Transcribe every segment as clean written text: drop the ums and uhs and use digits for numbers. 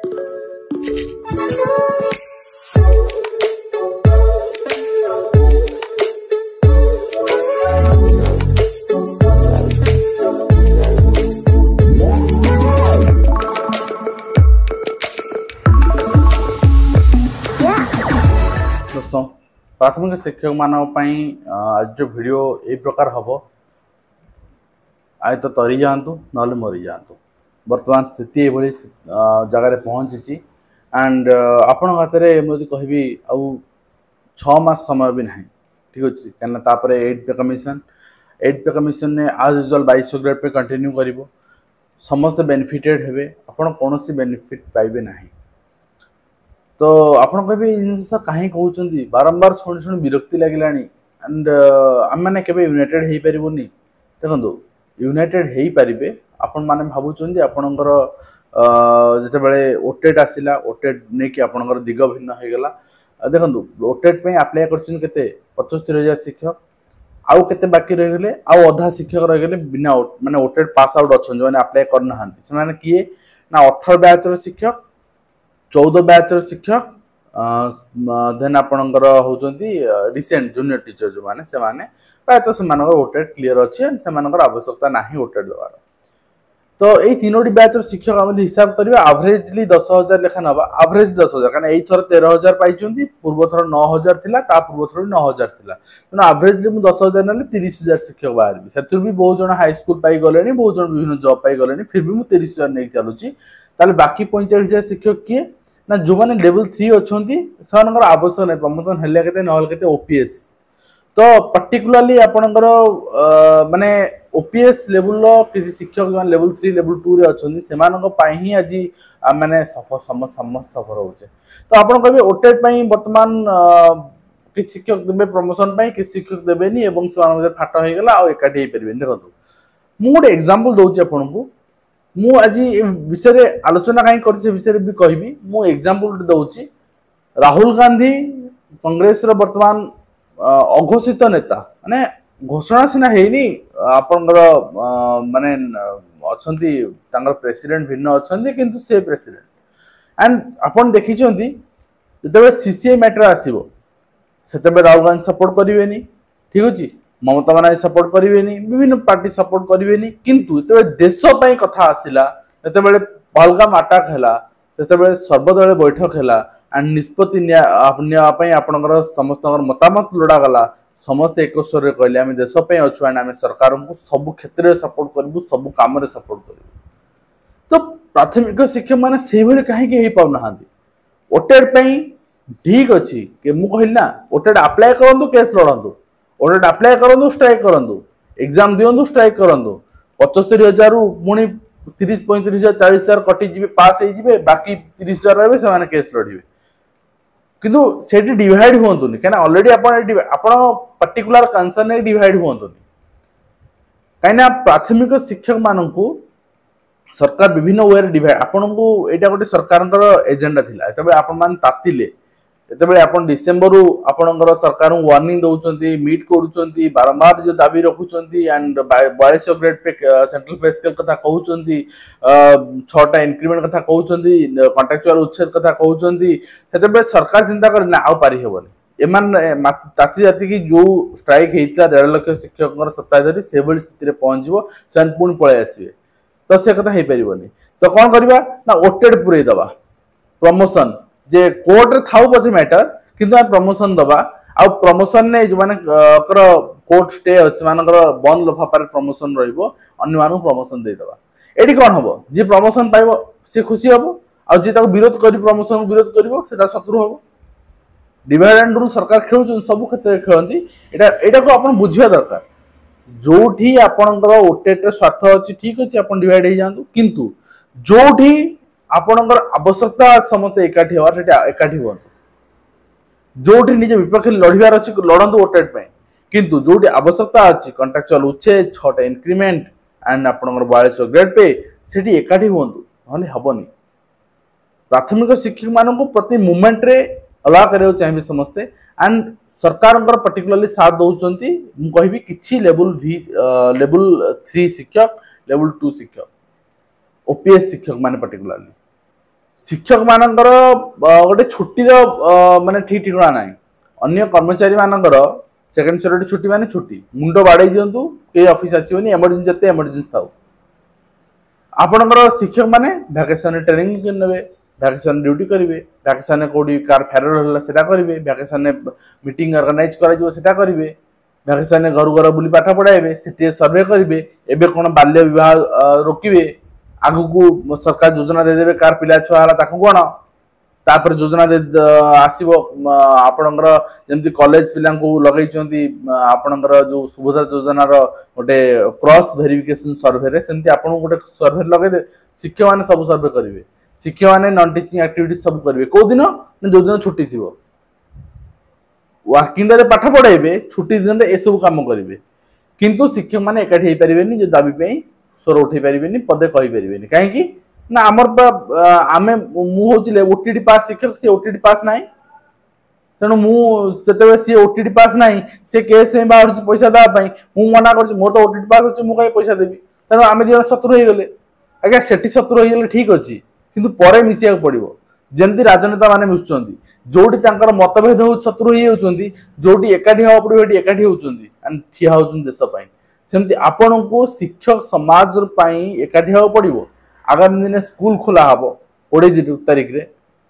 दोस्तों प्राथमिक शिक्षक मानक आज जो वीडियो ए प्रकार हम आए तो तरी जातु ना मरी जातु वर्तमान स्थिति ये जगार पहुँची एंड आपण हाथ में मुझे कहबी आउ 6 मास समय भी ना ठीक अच्छे कहीं 8 पे कमिशन ने आज यूजुअल 2200 ग्रेड पे कंटिन्यू कर समस्त बेनिफिटेड हे आपड़ कौन बेनिफिट पाइबे ना तो आपड़ कहे जिन कहीं कहते बारंबार शुणी शुणी विरक्ति लगे एंड आम मैंने केवे यूनाइटेड हो पारबनी देखो यूनाइटेड हो पारे आपण मैंने भावुं आपणकर जिते ओटेट आसला ओटेट नहीं कि आपणकर दिग भिन्न हो गला देखो ओटेट अप्लाई करते 75,000 शिक्षक आउ केते बाकी रहीगले आउ अधा शिक्षक रहीगले बिना माने ओटेट पास आउट अच्छा जो अप्लाई करना से किए ना 18 बैचर शिक्षक 14 बैचर शिक्षक देन आपणकर होचंती रिसेंट जूनियर टीचर जो माने से माने प्रायतः से ओटेट क्लीयर अच्छे से आवश्यकता नहीं ओटेट देवार तो यही 3टी बैचर शिक्षक आम हिसाब करवा एवरेजली 10,000 लेखा ना एवरेज 10,000 कहीं यही थर 13,000 पाई पूर्व थर 9,000 थिला ता पूर्व थर 9,000 थिला तेना एवरेजली मु 10,000 ना 30,000 शिक्षक बाहर से भी बहुत जन हाई स्कूल पाई गले बहुत जन विभिन्न जॉब पाई गले फिर भी मुझे 30,000 नहीं चलुची ताले बाकी 45,000 शिक्षक किए ना जो मैंने लेवल 3 अच्छा से आवश्यक नहीं प्रमोशन हेल्ले के ना ओपीएस तो पर्टिकुलरली आपणकर माने ओपीएस लेवल किसी शिक्षक जो लेवल 3 लेवल 2 रे अच्छे से ही आज माने समस्त सफर होचे तो आप कहे ओटेट बर्तमान कि शिक्षक देवे प्रमोशन कि शिक्षक देवेनी से फाट हो गला एकाठी हो पारे देखो मु गोटे एग्जांपल दउची आपन को मु आज विषय रे आलोचना कहीं कर विषय भी कहबी मु एग्जांपल दउची राहुल गांधी कांग्रेस रो वर्तमान अघोषित नेता माने घोषणा सिना हेनी आपनकर माने अछंती तांगर प्रेसिडेंट भिन्न अछंती किंतु से प्रेसिडेंट एंड आपन देखि छंती जतबे सीसीए मैटर आसीबो सेतबे राहुल गांधी सपोर्ट करिवेनी ठीक अछि ममता बनार्जी सपोर्ट करिवेनी विभिन्न पार्टी सपोर्ट करिवेनी किंतु जतबे देश पई कथा आसिला जतबे पहलगाम अटैक हैला जतबे सर्वदलीय बैठक हैला एंड निष्पत्ति आपणकर समस्त मतामत लोड़ा गला समस्त एक स्वर कहले आम देश अच्छु एंड आम सरकार को सब क्षेत्र में सपोर्ट करूँ सब कम सपोर्ट करूँ तो प्राथमिक शिक्षक मैंने से भाई कहीं पाऊना ओटेट ठीक अच्छी कि मुझे कहली ना ओटेट अप्लाई करूँ केस लड़ू ओटेट अप्लाई करूँ स्ट्राइक करूँ एग्जाम दिंतु स्ट्राइक करूँ 75,000 पुणी 30,000 40,000 40,000 कटिजे पास हो बाकी 30,000 रहे से केस लड़े किंतु सेठी डिवाइड होंतुनी कहीं ऑलरेडी आपण पर्टिकुलर कंसर्न डिवाइड होंतुनी कहीं प्राथमिक शिक्षक मानू सरकार विभिन्न वे डिवाइड आपन को एटा गोटे सरकार एजेंडा थिला तबे आपण मान तातिले तबे आपण डिसेंबर आपणकर सरकार वार्निंग दउचंती मीट करूचंती बारंबार जो दाबी रखुचंती and 4200 grade pay central pay scale कथा कहउचंती 6टा इंक्रीमेंट कथा कहउचंती कॉन्ट्रैक्चुअल उच्छेद कथा कहउचंती तबे सरकार चिंता कर ना आ पारी हेबनी एमान ताती जाति की जो स्ट्राइक हेइतला 1.5 लाख शिक्षक सप्ताह धरी से बड़ी स्थिति रे पहुंचबो से पुणी पळे आसीबे तो से कथा हे परिबनी तो कोन करबा ना ओटेड पुरै दबा प्रमोशन जे कोर्ट रे थाउ पछे मैटर किंतु आ प्रमोशन दबा आ प्रमोशन ने जो माने कोर्ट स्टे अछि मानकर बंद लफापार प्रमोशन रहिबो अन्य मानु प्रमोशन दे दबा एडी कोन हबो जे प्रमोशन पाइबो से खुशी हबो आ जे ताको विरोध करी प्रमोशन विरोध करिवो से ता शत्रु हबो डिवाइड एंड रूल सरकार खेलु सब क्षेत्र खेलंती एटा को आपण बुझिया दरकार जोठी आपणकर ओटेट स्वार्थ अछि ठीक अछि आपण डिवाइड हे जांतु किंतु जोठी आपणकर आवश्यकता समस्त एकाठी होवार सेटा एकाठी होंतु जोठी निजे विपक्ष लड़िबार अछि लड़ंतु ओटेट पे किंतु जोठी आवश्यकता अछि कॉन्ट्रैक्चुअल उच्छेद 6टा इंक्रीमेंट एंड आपणकर 4200 ग्रेड पे सेठी एकाठी होंतु नले हबनी प्राथमिक शिक्षक मानको प्रति मूवमेंट रे अला करियो चाहिए समस्ते एंड सरकार पर्टिकुलरली साथ दउचंती मु कहबी किछि लेवल 3 शिक्षक लेवल 2 शिक्षक ओपीएस शिक्षक माने पर्टिकुलरली शिक्षक मानकर गोटे छुट्टी माने ठीक ठिकाना ना अन्य कर्मचारी मानकर सेकेंड सिक्योरिटी छुट्टी माने छुट्टी मुंड बाड़े दिंतु कई ऑफिस आसोनी एमरजेंसी जिते एमरजेंसी था आपणकर शिक्षक माने भैकेसन ट्रेनिंग ने भैकेसन ड्यूटी करेंगे भैकेसन कौटी कार फेरवेल है करेंगे भैकेसन मीटिंग ऑर्गेनाइज करेंगे भैकेसन घर घर बुली पाठ पढ़ाइबे सी सर्वे करेंगे एवं कौन बाल्य विवाह रोकवे आगु को सरकार योजना देदेवे कार पिला छुआ है कौन तापर योजना आसो आपणकर जमी कॉलेज पिला लगे आपणकर जो सुविधा योजना गोटे क्रॉस वेरिफिकेशन सर्वे सेमती आपन गोटे सर्वे लगे शिक्षक मैंने सब सर्वे करेंगे शिक्षक मैंने नॉन टीचिंग एक्टिविटी सब करेंगे कौ दिन जो दिन छुट्टी थी वर्किंग डे पाठ पढ़ाइबे छुट्टी दिन ए सब कम करेंगे किंतु शिक्षक मैंने एकाठी हो पारे जो दाबी स्वर उठे पारे पदे कहींपारे कहीं ना आमर आम मुझे ओटीडी पास शिक्षक सी ओटीडी पास ना तेणु मुझे सी ओटीडी पास ना सी केस बाहर पैसा देवाई मुझे मना कर मोर तो ओटीडी पास अच्छे मुझे पैसा देवी तेणु आम दिज शत्रु हो गले आज्ञा से शत्रु हो ठीक अच्छे किंतु पर मिसिया पड़ो जमती राजनेता मैंने मिशुंट जोटी मतभेद हो शत्रु हो जोटी एकाठी हाँ पड़ो ये एकाठी होती ठिया हो देशपाई सेमती आपण को शिक्षक समाज एकाठी हाँ पड़ो आगामी दिन स्कूल खोला हम 20 तारीख रे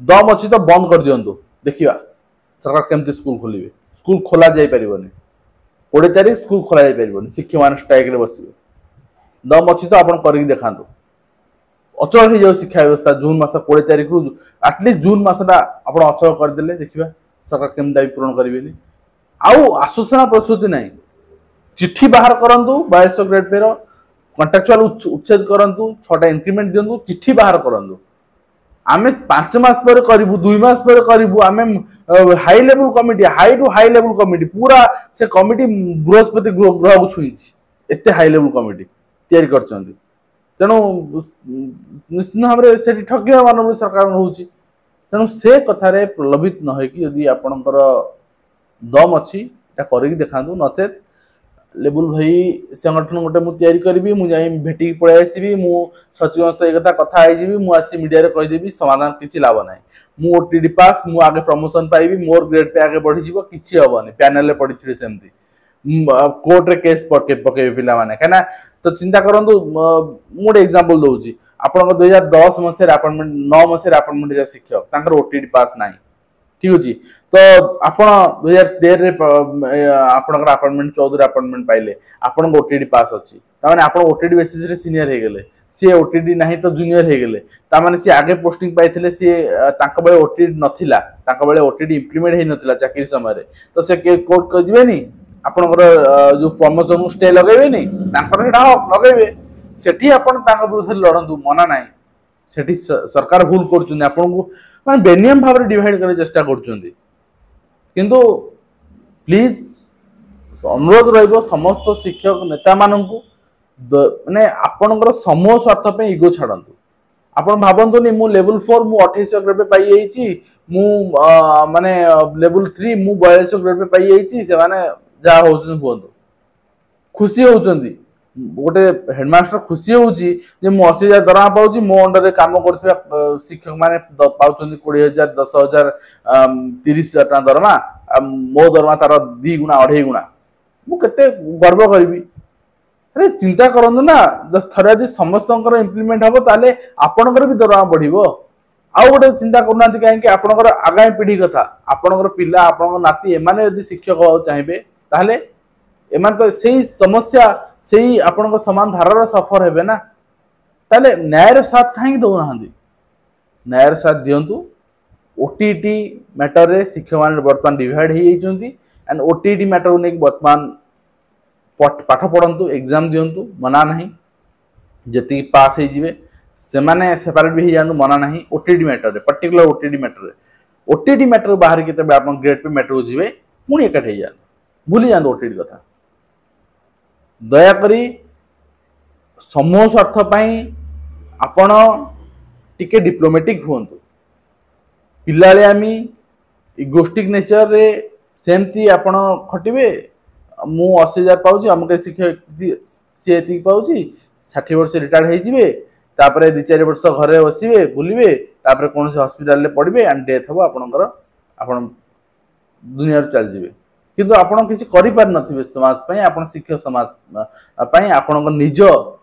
दम अच्छी तो बंद कर दिंतु देखा सरकार केमती स्कूल खोलिए स्कूल खोला जाई परिबनी 20 तारीख स्कूल खोला जाई परिबनी शिक्षक मान स्ट्राइक रे बसिबे दम अच्छी तो आपण करके देखांतु अचल हो जाओ शिक्षा व्यवस्था जून मास 20 तारीख रु एटलिस्ट जून मासटा आपण अचल करदे देखा सरकार केम दाबी पूरण करेंगे आउ आश्वासना प्रस्तुति ना चिट्ठी बाहर करंतु 2200 ग्रेड पे कंट्राक्चुअल उच्छेद करंतु 6टा इंक्रीमेंट दिंतु चिट्ठी बाहर करंतु आमे 5 मास पर करिवु 2 मास पर करिवु आमे high level committee high to high level committee पूरा से कमिटी बृहस्पति ग्रह को छुईछि एते हाई लेवल कमिटी तैयारी करचंदी तेणु निश्चित भाव में से ठकिया मानव सरकार रोचे तेणु से कथार प्रलोभित न हो कि आपणकर दम अच्छी कर देखा नचेत लेबुल भाई संगठन गोटे मुझे करी मुझे भेटी पलि आसबि मु सचिव सहित कथा मुझे मीडिया कहीदेवी समाधान किसी लाभ ना मु ओटीडी पास मु आगे प्रमोशन पाइबी मोर ग्रेड पे आगे बढ़ी किसी हेनी पैनल पड़ी सेमती कोर्ट रे केस पके पिला माने कहना तो चिंता करंतु मोटे एग्जांपल दउची आपन 2010 मसिया अपॉइंटमेंट 9 मसिया अपॉइंटमेंट शिक्षक तांकर ओटीडी पास नाही ठीक अछि तो आपण 2013 रे आपनकर अपॉइंटमेंट 14 रे अपॉइंटमेंट पाइले आपन ओटीडी पास अछि ता माने आपन ओटीडी बेसिस रे सीनियर हे गेले सी ओटीडी नाही तो जूनियर हे गेले ता माने सी आगे पोस्टिंग पाइथिले सी तांक बेले ओटीडी नथिला तांक बेले ओटीडी इंप्लीमेंट हे नथिला चाकरी समय रे तो से कोर्ट क जिवेनी आपनकर जो प्रमोशन स्टे लगेबेनी तांकर हेडा लगेबे सेठी आपण तांक विरुद्ध लड़ंतु मना नाही सेठी सरकार भूल करछुनी आपन को माने बेनियम भाव रे डिवाइड करे चेष्टा करछुनी किंतु प्लीज अनुरोध रहइबो समस्त शिक्षक नेता माननकु माने आपनकर समूह स्वार्थ पे इगो छाडंतु आपण भाबंतुनी मु लेवल 4 मु 2800 ग्रेड पे पाई जाईची मु माने लेवल 3 मु 4200 ग्रेड पे पाई जाईची से माने जा होउछन बोंदो खुशी होउछंदी गोटे हेडमास्टर खुशी होउची जे मु 80000 दरमा पाउची मो अंडर रे काम करथबा शिक्षक माने पाउछंदी 20000 10000 30000 टा दरमा मो दरमा तार 2 गुना 2.5 गुना मु केते गर्व करबी अरे चिंता करंदु ना थरे यदि समस्तंकर इंप्लीमेंट हबो ताले आपनकर भी दरमा बढ़िबो आउ गोटे चिंता करना कहीं आपनकर आगामी पीढ़ी कथा आपनकर पिला आपनकर नाती एमाने यदि शिक्षक हो चाहिए ताहले एमान तो सही समस्या सही आपनकर समान धारार सफर हेबे ना ताले न्यायर साथ कहीं दौना न्यायर साथ दिंतु ओटीटी मैटर रे शिक्षक मान वर्तमान डिवाइड हो जाइछंती एंड ओटीटी मैटर को नहीं वर्तमान पाठ पढ़ंतु एग्जाम दिंतु मना नहीं जति पास हो जिवे से माने सेपरेट भी जानु मना नहीं ओटीडी मैटर रे पर्टिकुलर ओटीडी मैटर बाहर के तबे आपन ग्रेड पे मैटर जिवे पुणी एकाठे जान भूली जान ओटीडी कथा दया करी समूह स्वार्थ पई आपण टिके डिप्लोमेटिक हुंतु पिलालियामी इगोस्टिक नेचर रे सेमती आपण खटिबे मु 80000 पाउची हमके शिक्षक सी एति पाउची 60 वर्ष रिटायर्ड हे जिवे तापर 2-4 वर्ष घरे बसबे बुलबे तापर कौन से हॉस्पिटल ले पड़बे एंड डेथ हो आपनकर आपन दुनिया चल जिवे किंतु आपण किसी करि पार नथिबे समाज पई आपण शिक्षक समाज पई आपण निज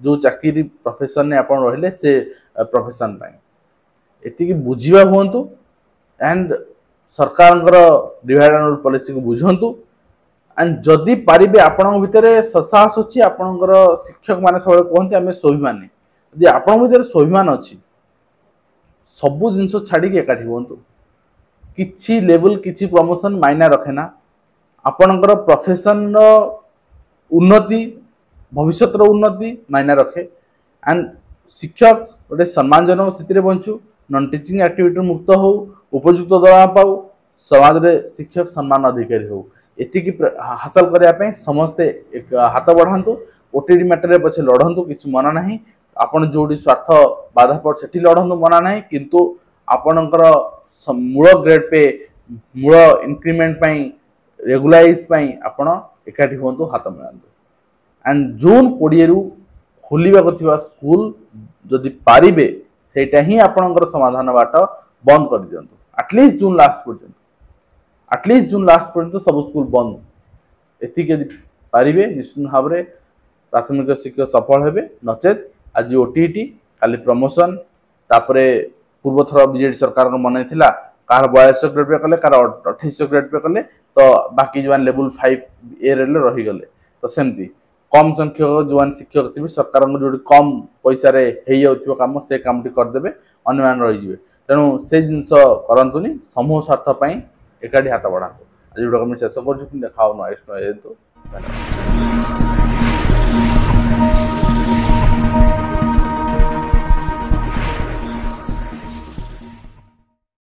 जो चाकरी प्रोफेशन ने आपण रहले से प्रोफेशन पई एति कि बुझिबा होंतु एंड सरकारंकर डिवाइड एंड रूल पॉलिसी को बुझंतु एंड जदि पारिबे आपण भितरे ससाहस अछि आपणकर शिक्षक माने सब कहते आमे स्वाभिमान यदि आपण भितरे स्वाभिमान अछि सब जिंस छाड़ी के एकाठी होंतु किछि लेवल किछि प्रमोशन मायना रखेना आपणकर प्रोफेशन उन्नति भविष्यत उन्नति मायना रखे एंड शिक्षक गोटे सम्मानजनक स्थिति बंचु नॉन टीचिंग एक्टिविटी मुक्त हो उपयुक्त दवा पाऊ समाज रे शिक्षक सम्मान अधिकारी हो एति की हासिल करने समस्ते एक हाथ बढ़ातु ओटीडी मैटर रे पछे लड़ंतु किछि मना नाही आपण जोडी स्वार्थ बाधा पड़ सेठी लड़ंतु मना नाही किंतु आपणकर मूल ग्रेड पे मूल इंक्रीमेंट पई रेगुलाइज पई आपण एकाठी होंतु हाथ मिलांतु एंड जून 20 रु खोलिबा को थिबा स्कूल जदि पारिबे सेटा ही आपणकर समाधान बाट बंद कर दियंतु एटलीस्ट जून लास्ट पर्यंत सब स्कूल बंद एति यदि पारिबे निश्चित भाव में प्राथमिक शिक्षक सफल हेबे नचेत आज ओटीटी खाली प्रमोशन तापरे पूर्व थर बीजेडी सरकार मन थिला कार 42 ग्रेड पे कले कार 28 ग्रेड पे कले तो बाकी जो लेवल 5 ए रे रही गले तो सेमती कम संख्यक जो शिक्षक थी सरकार जो कम पैसा रे हेई जाउथिबो काम से काम टी कर देबे अन्य मान रही जिवे तेणु से जिंस करंतुनी समूह स्वार्थ पई एकाडी हाथ बढ़ातो आज जोटा शेष कर देखा नेक्स्ट